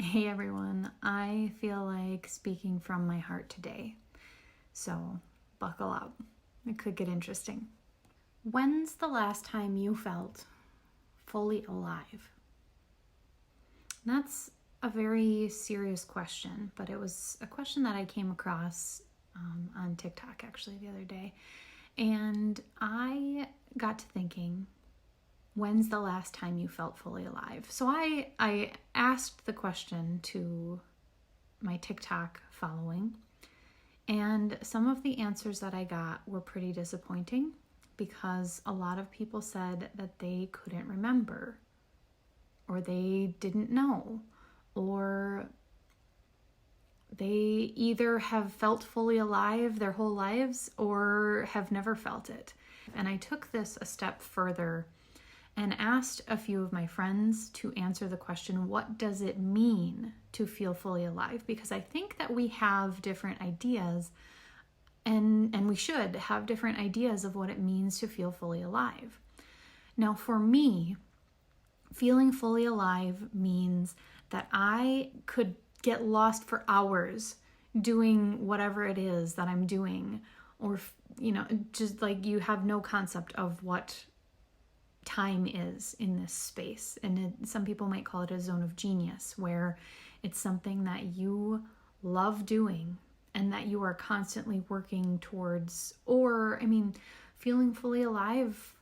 Hey everyone, I feel like speaking from my heart today, so buckle up. It could get interesting. When's the last time you felt fully alive? That's a very serious question, but it was a question that I came across on TikTok actually the other day, and I got to thinking, when's the last time you felt fully alive? So I asked the question to my TikTok following, and some of the answers that I got were pretty disappointing because a lot of people said that they couldn't remember, or they didn't know, or they either have felt fully alive their whole lives or have never felt it. And I took this a step further and asked a few of my friends to answer the question, what does it mean to feel fully alive? Because I think that we have different ideas, and we should have different ideas of what it means to feel fully alive. Now, for me, feeling fully alive means that I could get lost for hours doing whatever it is that I'm doing, or, just like you have no concept of what time is in this space. And some people might call it a zone of genius, where it's something that you love doing and that you are constantly working towards. Or, feeling fully alive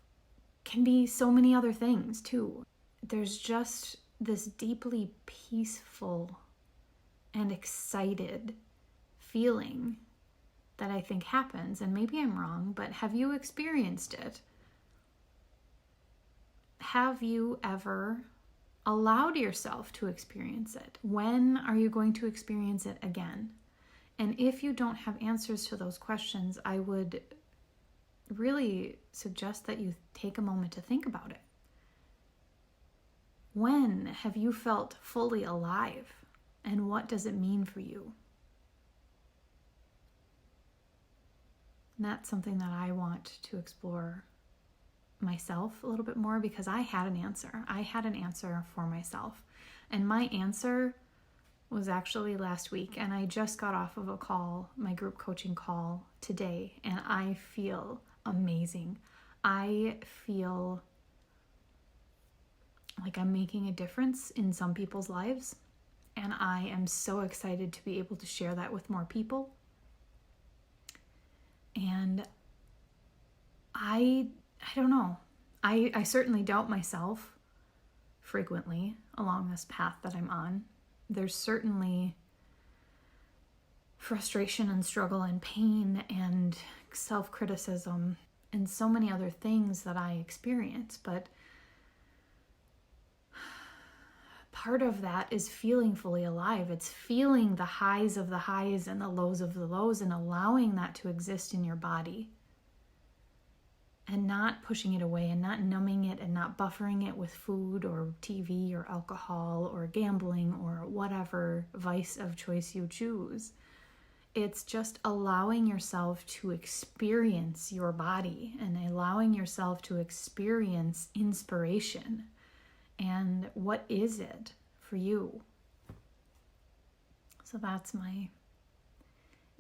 can be so many other things too. There's just this deeply peaceful and excited feeling that I think happens, and maybe I'm wrong, but have you experienced it? Have you ever allowed yourself to experience it? When are you going to experience it again? And if you don't have answers to those questions, I would really suggest that you take a moment to think about it. When have you felt fully alive? And what does it mean for you? And that's something that I want to explore myself a little bit more, because I had an answer. I had an answer for myself. And my answer was actually last week, and I just got off of a call, my group coaching call today, and I feel amazing. I feel like I'm making a difference in some people's lives, and I am so excited to be able to share that with more people. And I don't know. I certainly doubt myself frequently along this path that I'm on. There's certainly frustration and struggle and pain and self-criticism and so many other things that I experience. But part of that is feeling fully alive. It's feeling the highs of the highs and the lows of the lows, and allowing that to exist in your body, and not pushing it away, and not numbing it, and not buffering it with food or TV or alcohol or gambling or whatever vice of choice you choose. It's just allowing yourself to experience your body and allowing yourself to experience inspiration. And what is it for you? So that's my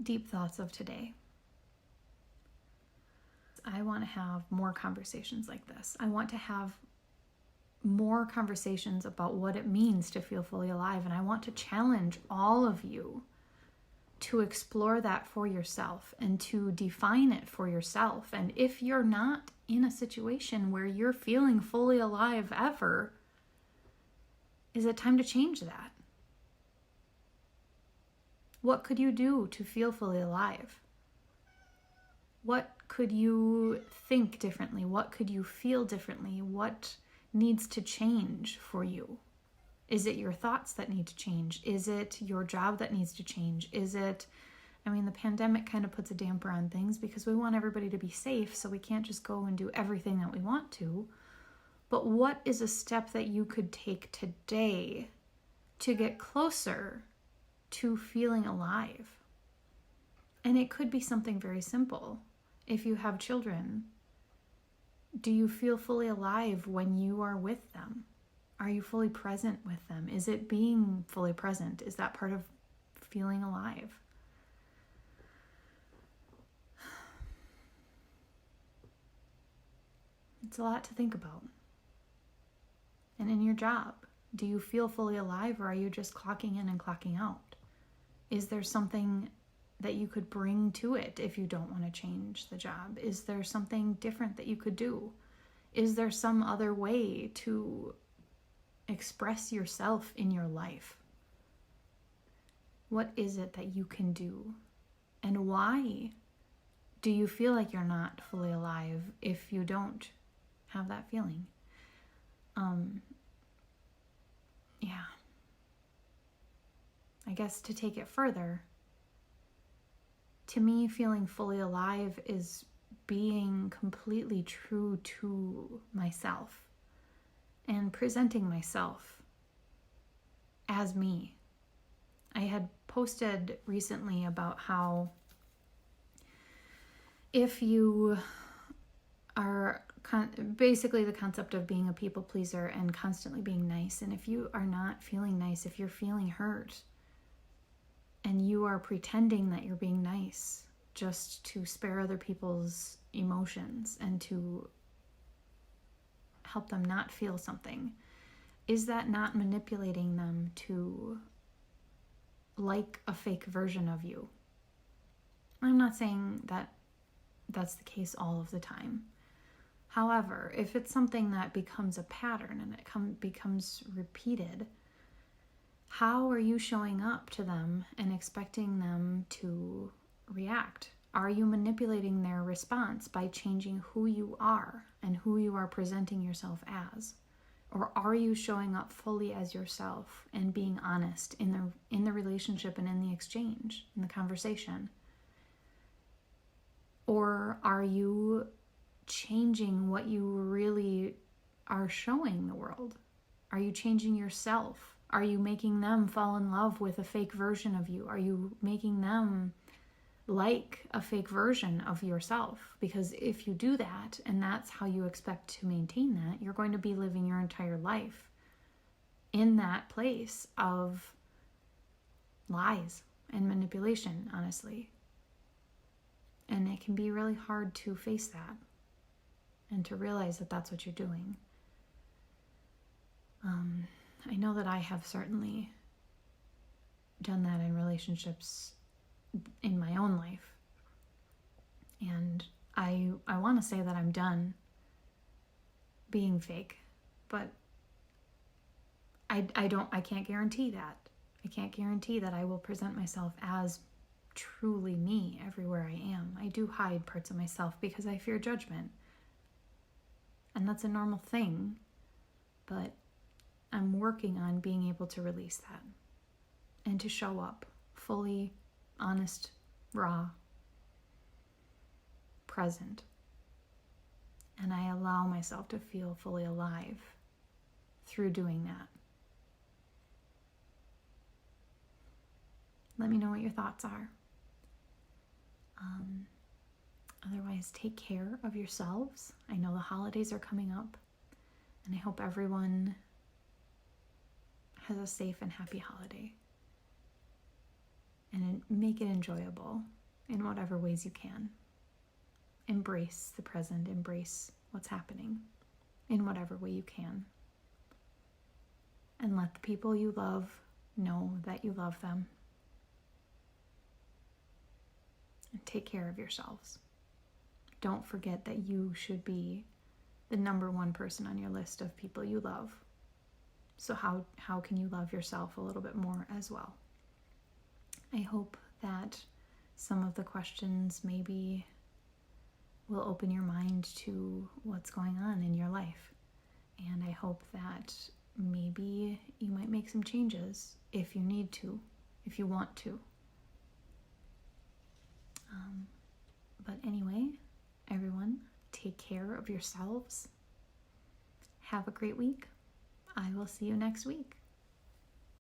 deep thoughts of today. I want to have more conversations like this. I want to have more conversations about what it means to feel fully alive. And I want to challenge all of you to explore that for yourself and to define it for yourself. And if you're not in a situation where you're feeling fully alive ever, is it time to change that? What could you do to feel fully alive? What could you think differently? What could you feel differently? What needs to change for you? Is it your thoughts that need to change? Is it your job that needs to change? Is it, the pandemic kind of puts a damper on things because we want everybody to be safe, so we can't just go and do everything that we want to. But what is a step that you could take today to get closer to feeling alive? And it could be something very simple. If you have children, do you feel fully alive when you are with them? Are you fully present with them? Is it being fully present? Is that part of feeling alive? It's a lot to think about. And in your job, do you feel fully alive, or are you just clocking in and clocking out? Is there something that you could bring to it if you don't want to change the job? Is there something different that you could do? Is there some other way to express yourself in your life? What is it that you can do? And why do you feel like you're not fully alive if you don't have that feeling? Yeah. I guess to take it further, to me, feeling fully alive is being completely true to myself and presenting myself as me. I had posted recently about how if you are basically the concept of being a people pleaser and constantly being nice, and if you are not feeling nice, if you're feeling hurt and you are pretending that you're being nice just to spare other people's emotions and to help them not feel something, is that not manipulating them to like a fake version of you? I'm not saying that that's the case all of the time. However, if it's something that becomes a pattern and it becomes repeated, how are you showing up to them and expecting them to react? Are you manipulating their response by changing who you are and who you are presenting yourself as? Or are you showing up fully as yourself and being honest in the relationship and in the exchange, in the conversation? Or are you changing what you really are showing the world? Are you changing yourself? Are you making them fall in love with a fake version of you? Are you making them like a fake version of yourself? Because if you do that, and that's how you expect to maintain that, you're going to be living your entire life in that place of lies and manipulation, honestly. And it can be really hard to face that and to realize that that's what you're doing. I know that I have certainly done that in relationships in my own life. And I want to say that I'm done being fake, but I can't guarantee that. I can't guarantee that I will present myself as truly me everywhere I am. I do hide parts of myself because I fear judgment. And that's a normal thing, but I'm working on being able to release that and to show up fully honest, raw, present. And I allow myself to feel fully alive through doing that. Let me know what your thoughts are. Otherwise, take care of yourselves. I know the holidays are coming up, and I hope everyone has a safe and happy holiday. And make it enjoyable in whatever ways you can. Embrace the present, embrace what's happening in whatever way you can. And let the people you love know that you love them. And take care of yourselves. Don't forget that you should be the number one person on your list of people you love. So how can you love yourself a little bit more as well? I hope that some of the questions maybe will open your mind to what's going on in your life. And I hope that maybe you might make some changes if you need to, if you want to. But anyway, everyone, take care of yourselves. Have a great week. I will see you next week.